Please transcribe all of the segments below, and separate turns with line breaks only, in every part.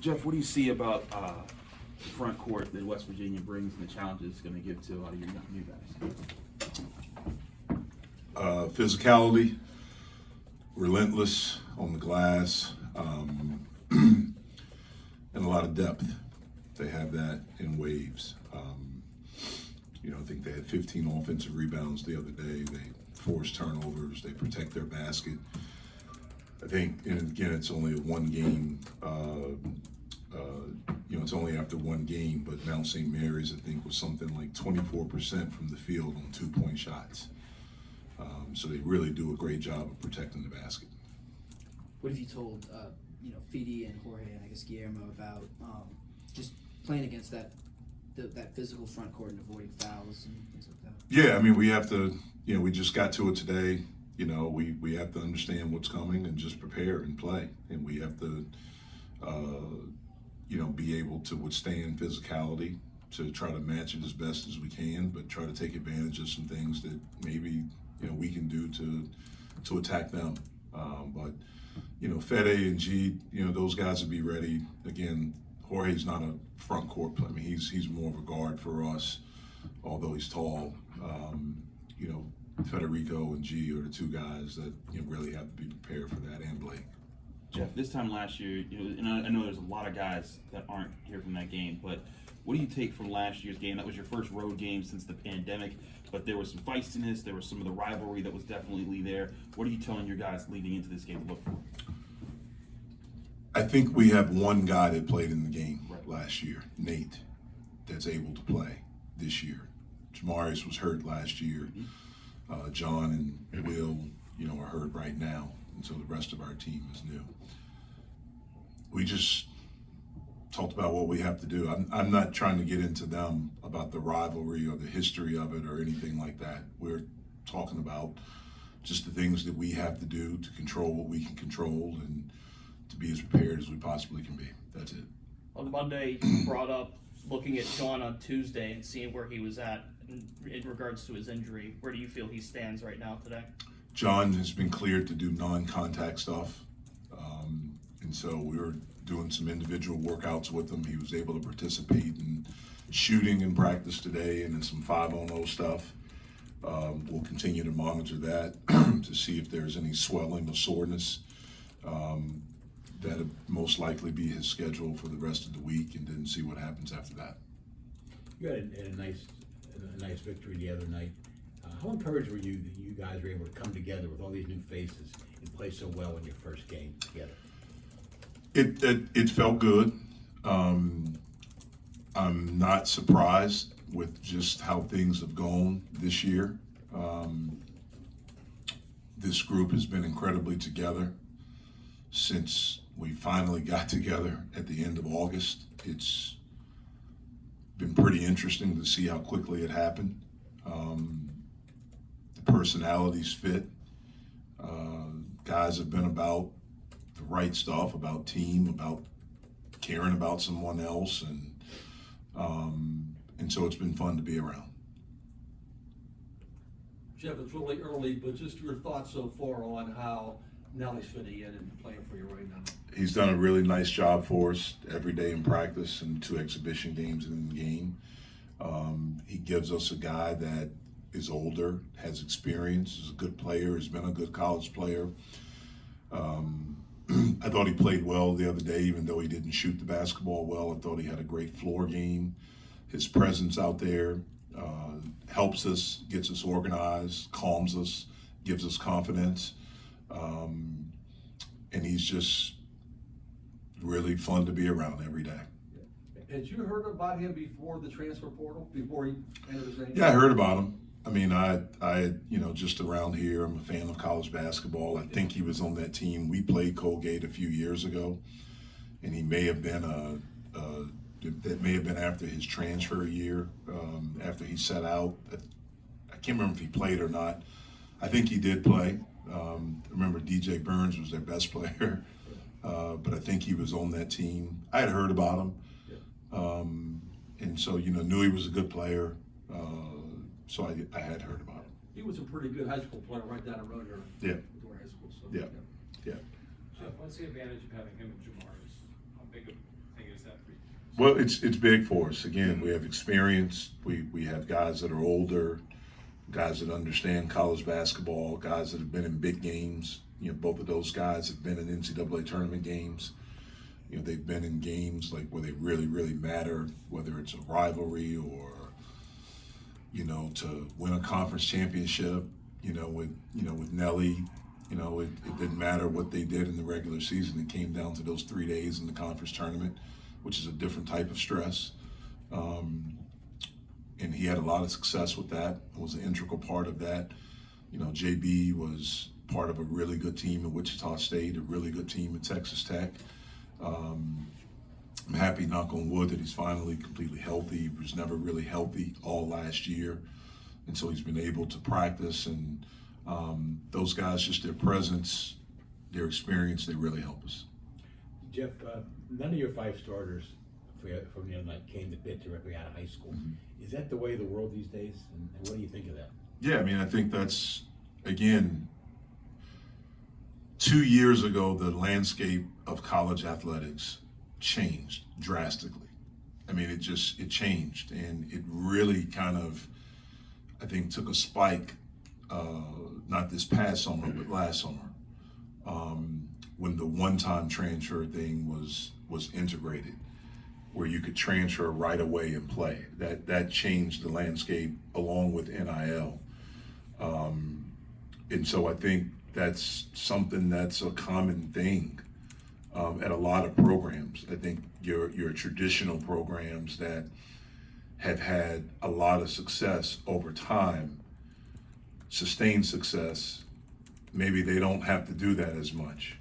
Jeff, what do you see about the front court that West Virginia brings and the challenges it's going to give to a lot of your new guys?
Physicality, relentless on the glass, and a lot of depth. They have that in waves. I think they had 15 offensive rebounds the other day. They force turnovers. They protect their basket. I think, and again, it's only a one game. It's only after one game, but Mount St. Mary's, I think, was something like 24% from the field on 2-point shots. So they really do a great job of protecting the basket.
What have you told, Fede and Jorge and I guess Guillermo about just playing against that physical front court and avoiding fouls and things like that?
Yeah, I mean, we have to, we just got to it today. We have to understand what's coming and just prepare and play. And we have to, be able to withstand physicality, to try to match it as best as we can, but try to take advantage of some things that maybe, we can do to attack them. But Fede and G, those guys will be ready. Again, Jorge's not a front court player. I mean, he's more of a guard for us, although he's tall. Federico and G are the two guys that really have to be prepared for that, and Blake.
Jeff, this time last year, and I know there's a lot of guys that aren't here from that game, but what do you take from last year's game? That was your first road game since the pandemic, but there was some feistiness, there was some of the rivalry that was definitely there. What are you telling your guys leading into this game to look for?
I think we have one guy that played in the game last year, Nate, that's able to play this year. Jamarius was hurt last year. John and Will, are hurt right now, and so the rest of our team is new. We just talked about what we have to do. I'm not trying to get into them about the rivalry or the history of it or anything like that. We're talking about just the things that we have to do to control what we can control and to be as prepared as we possibly can be. That's it.
On Monday, you brought up looking at John on Tuesday and seeing where he was at in regards to his injury. Where do you feel he stands right now today?
John has been cleared to do non-contact stuff, and so we were doing some individual workouts with him. He was able to participate in shooting in practice today and in some 5-on-0 stuff. We'll continue to monitor that to see if there's any swelling or soreness. That'll most likely be his schedule for the rest of the week, and then see what happens after that.
You had a nice victory the other night. How encouraged were you that you guys were able to come together with all these new faces and play so well in your first game together?
It felt good. I'm not surprised with just how things have gone this year. This group has been incredibly together since we finally got together at the end of August. It's been pretty interesting to see how quickly it happened. The personalities fit. Guys have been about the right stuff, about team, about caring about someone else, and so it's been fun to be around.
Jeff, it's really early, but just your thoughts so far on how Nelly's fitting in and playing for you right now.
He's done a really nice job for us every day in practice and 2 exhibition games in the game. He gives us a guy that is older, has experience, is a good player, has been a good college player. I thought he played well the other day, even though he didn't shoot the basketball well. I thought he had a great floor game. His presence out there helps us, gets us organized, calms us, gives us confidence. And he's just really fun to be around every day.
Had you heard about him before the transfer portal, before he entered his name?
Yeah, I heard about him. I mean, I just around here, I'm a fan of college basketball. I think he was on that team. We played Colgate a few years ago, and he may have been that may have been after his transfer year, after he set out. I can't remember if he played or not. I think he did play. Remember, DJ Burns was their best player, but I think he was on that team. I had heard about him, and so knew he was a good player. So I had heard about him.
He was a pretty good high school player right down the road here.
Yeah.
With our high school. So,
Yeah.
Jeff, what's the advantage of having him and Jamarius? How big of
Well, it's big for us. Again, we have experience. We have guys that are older, guys that understand college basketball, guys that have been in big games. You know, both of those guys have been in NCAA tournament games. You know, they've been in games like where they really, really matter, whether it's a rivalry or, you know, to win a conference championship. With Nelly, it didn't matter what they did in the regular season. It came down to those 3 days in the conference tournament, which is a different type of stress. And he had a lot of success with that. It was an integral part of that. You know, JB was part of a really good team at Wichita State, a really good team at Texas Tech. I'm happy, knock on wood, that he's finally completely healthy. He was never really healthy all last year. And so he's been able to practice, and those guys, just their presence, their experience, they really help us.
Jeff, none of your 5 starters from the other night came to Pitt directly out of high school.
Mm-hmm.
Is that the way of the world these days? And what do you think of that?
Yeah, I mean, I think that's, again, 2 years ago, the landscape of college athletics changed drastically. I mean, it changed, and it really kind of, I think, took a spike, not this past summer, but last summer, when the one-time transfer thing was integrated, where you could transfer right away and play. That changed the landscape along with NIL. And so I think that's something that's a common thing at a lot of programs. I think your traditional programs that have had a lot of success over time, sustained success, maybe they don't have to do that as much.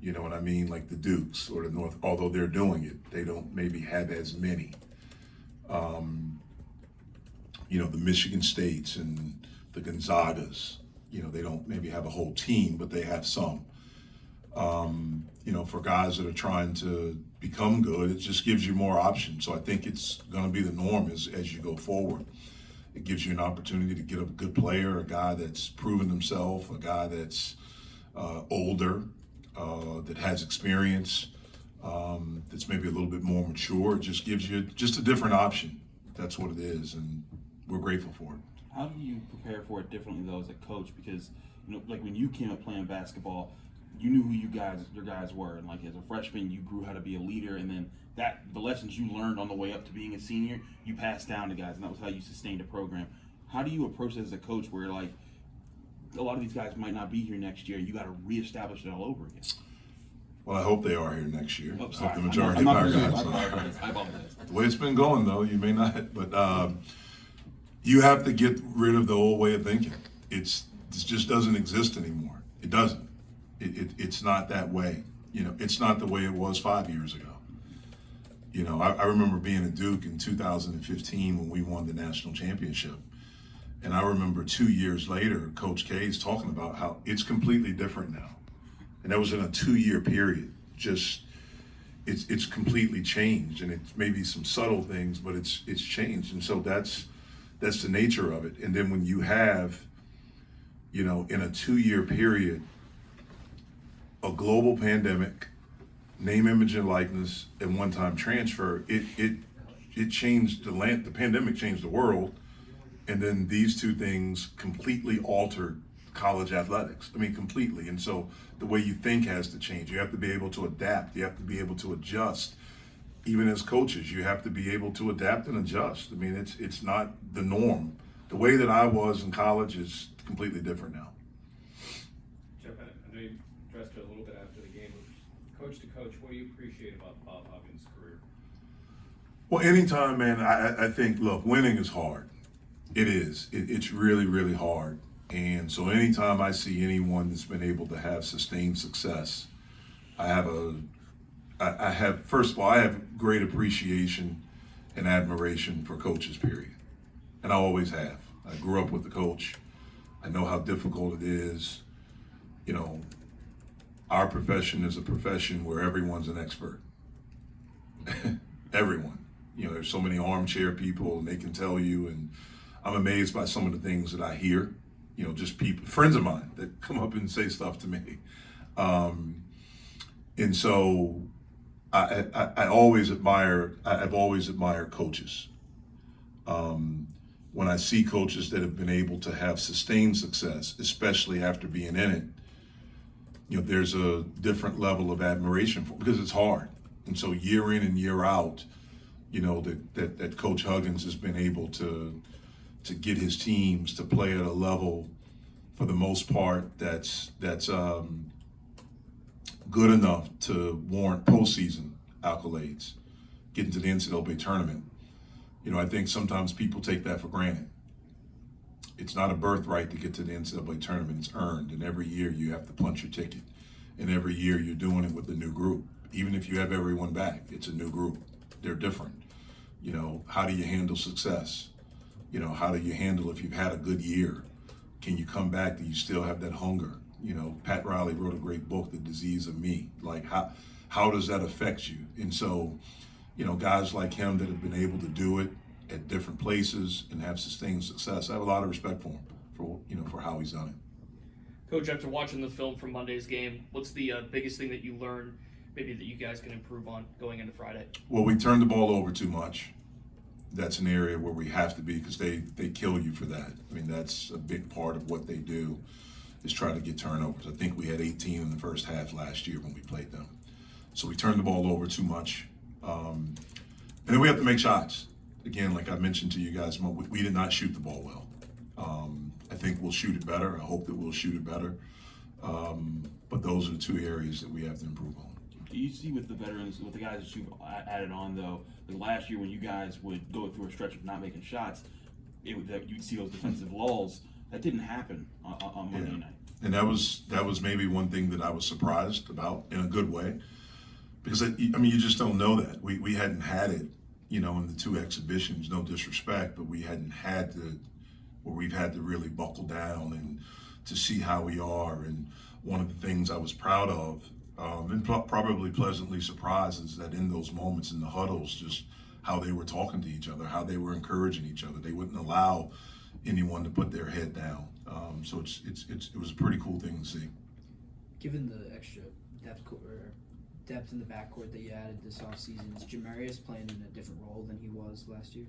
You know what I mean? Like the Dukes or the North, although they're doing it, they don't maybe have as many. The Michigan States and the Gonzagas, they don't maybe have a whole team, but they have some. For guys that are trying to become good, it just gives you more options. So I think it's going to be the norm as you go forward. It gives you an opportunity to get a good player, a guy that's proven himself, a guy that's older, that has experience, that's maybe a little bit more mature. It just gives you just a different option. That's what it is, and we're grateful for it.
How do you prepare for it differently though as a coach? Because like when you came up playing basketball, you knew who your guys were, and like as a freshman, you grew how to be a leader, and then the lessons you learned on the way up to being a senior, you passed down to guys, and that was how you sustained a program. How do you approach it as a coach, where like a lot of these guys might not be here next year, you got to reestablish it all over again?
Well, I hope they are here next year.
Oh,
I hope
sorry.
the majority
I'm
of
not
our
presuming.
guys
I
are.
apologize. I apologize.
The way it's been going, though, you may not, but you have to get rid of the old way of thinking. It just doesn't exist anymore. It doesn't. It's not that way. It's not the way it was 5 years ago. I remember being at Duke in 2015 when we won the national championship. And I remember 2 years later, Coach K is talking about how it's completely different now. And that was in a 2-year period. Just, it's completely changed. And it's maybe some subtle things, but it's changed. And so that's the nature of it. And then when you have, in a 2-year period, a global pandemic, name, image, and likeness, and one-time transfer, it changed the pandemic changed the world, and then these two things completely altered college athletics. I mean, completely. And so the way you think has to change. You have to be able to adapt. You have to be able to adjust. Even as coaches, you have to be able to adapt and adjust. I mean, it's not the norm. The way that I was in college is completely different now.
Jeff, I know you addressed it a little bit after the game, but coach to coach, what do you appreciate about Bob Huggins' career?
Well, anytime, man, I think, look, winning is hard. It is. It's really, really hard. And so anytime I see anyone that's been able to have sustained success, I have first of all, I have great appreciation and admiration for coaches, period. And I always have. I grew up with the coach. I know how difficult it is. Our profession is a profession where everyone's an expert. Everyone. There's so many armchair people, and they can tell you, and I'm amazed by some of the things that I hear. Just people, friends of mine that come up and say stuff to me. And so I always admire. I've always admired coaches. When I see coaches that have been able to have sustained success, especially after being in it, there's a different level of admiration for, because it's hard. And so year in and year out, that Coach Huggins has been able to get his teams to play at a level, for the most part, that's good enough to warrant postseason accolades, getting to the NCAA tournament. I think sometimes people take that for granted. It's not a birthright to get to the NCAA tournament. It's earned, and every year you have to punch your ticket, and every year you're doing it with a new group. Even if you have everyone back, it's a new group. They're different. How do you handle success? How do you handle if you've had a good year? Can you come back? Do you still have that hunger? Pat Riley wrote a great book, The Disease of Me. Like, how does that affect you? And so, guys like him that have been able to do it at different places and have sustained success, I have a lot of respect for him, for how he's done it.
Coach, after watching the film from Monday's game, what's the biggest thing that you learned, maybe that you guys can improve on going into Friday?
Well, we turned the ball over too much. That's an area where we have to be, because they kill you for that. I mean, that's a big part of what they do, is try to get turnovers. I think we had 18 in the first half last year when we played them. So we turned the ball over too much. And then we have to make shots. Again, like I mentioned to you guys, we did not shoot the ball well. I think we'll shoot it better. I hope that we'll shoot it better. But those are the two areas that we have to improve on.
Do you see with the veterans, with the guys that you've added on, though, the last year when you guys would go through a stretch of not making shots, you'd see those defensive lulls. That didn't happen on Monday night.
And that was maybe one thing that I was surprised about, in a good way, because you just don't know that. We hadn't had it, in the two exhibitions. No disrespect, but we hadn't had to, where we've had to really buckle down and to see how we are. And one of the things I was proud of, and probably pleasantly surprised, is that in those moments in the huddles, just how they were talking to each other, how they were encouraging each other. They wouldn't allow anyone to put their head down. So it was a pretty cool thing to see.
Given the extra depth in the backcourt that you added this offseason, is Jamarius playing in a different role than he was last year?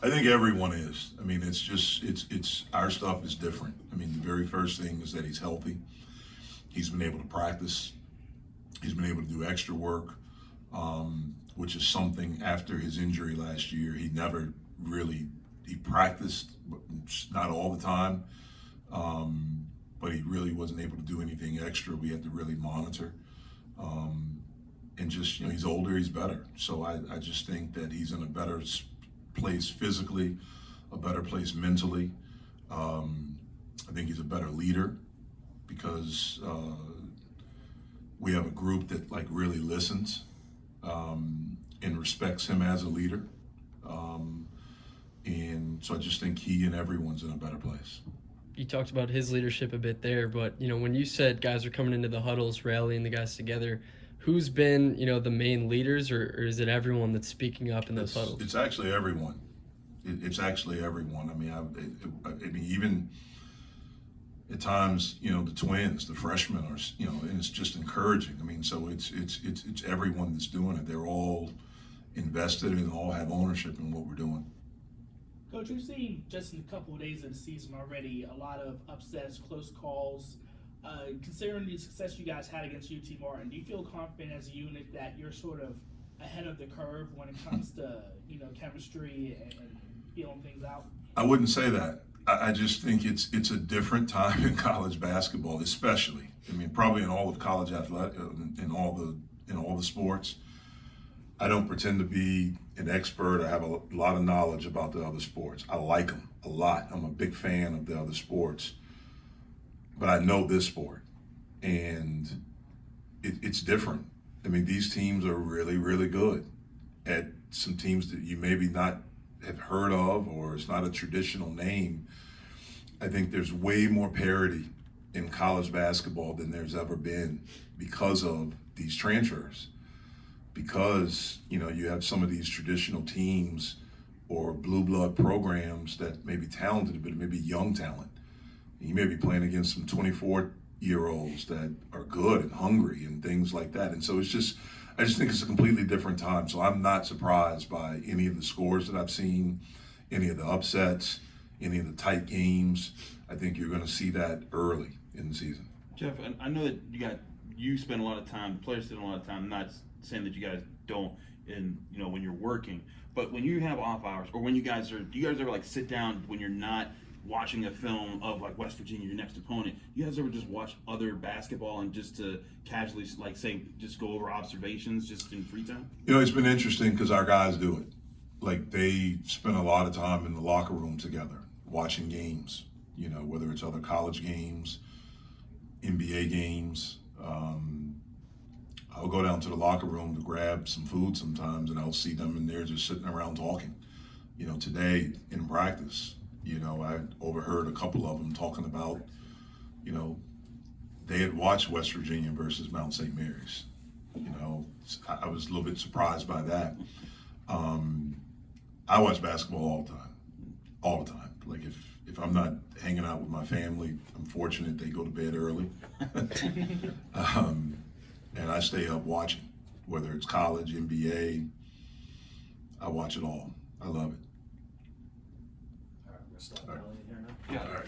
I think everyone is. I mean, it's our stuff is different. I mean, the very first thing is that he's healthy. He's been able to practice. He's been able to do extra work, which is something after his injury last year. He practiced, but not all the time. But he really wasn't able to do anything extra. We had to really monitor. And just, he's older, he's better. So I just think that he's in a better place physically, a better place mentally. I think he's a better leader, because we have a group that really listens and respects him as a leader. And so I just think he and everyone's in a better place.
You talked about his leadership a bit there, but when you said guys are coming into the huddles, rallying the guys together, who's been the main leaders, or is it everyone that's speaking up in those huddles?
It's actually everyone. It's actually everyone. I mean, even at times, the twins, the freshmen are, and it's just encouraging. I mean, so it's everyone that's doing it. They're all invested and all have ownership in what we're doing.
Coach, we've seen just in a couple of days of the season already a lot of upsets, close calls. Considering the success you guys had against UT Martin, do you feel confident as a unit that you're sort of ahead of the curve when it comes to chemistry and feeling things out?
I wouldn't say that. I just think it's a different time in college basketball, especially. I mean, probably in all of college athletics, in all the sports. I don't pretend to be an expert. I have a lot of knowledge about the other sports. I like them a lot. I'm a big fan of the other sports. But I know this sport, and it's different. I mean, these teams are really, really good at some teams that you maybe not have heard of, or it's not a traditional name. I think there's way more parity in college basketball than there's ever been because of these transfers. Because, you have some of these traditional teams or blue blood programs that may be talented, but maybe young talent. You may be playing against some 24, 8-year-olds that are good and hungry and things like that. And so I just think it's a completely different time. So I'm not surprised by any of the scores that I've seen, any of the upsets, any of the tight games. I think you're going to see that early in the season.
Jeff, I know that you spend a lot of time, the players spend a lot of time, not saying that you guys don't when you're working, but when you have off hours, or when do you guys ever like sit down when you're not watching a film of like West Virginia, your next opponent? You guys ever just watch other basketball and just to casually like say, just go over observations just in free time?
It's been interesting because our guys do it. Like they spend a lot of time in the locker room together, watching games, whether it's other college games, NBA games. I'll go down to the locker room to grab some food sometimes, and I'll see them in there just sitting around talking. Today in practice, I overheard a couple of them talking about, they had watched West Virginia versus Mount St. Mary's. I was a little bit surprised by that. I watch basketball all the time. Like if I'm not hanging out with my family, I'm fortunate they go to bed early. And I stay up watching, whether it's college, NBA, I watch it all. I love it.
All right, we're gonna stop
All right.
Elliot here now.
All right.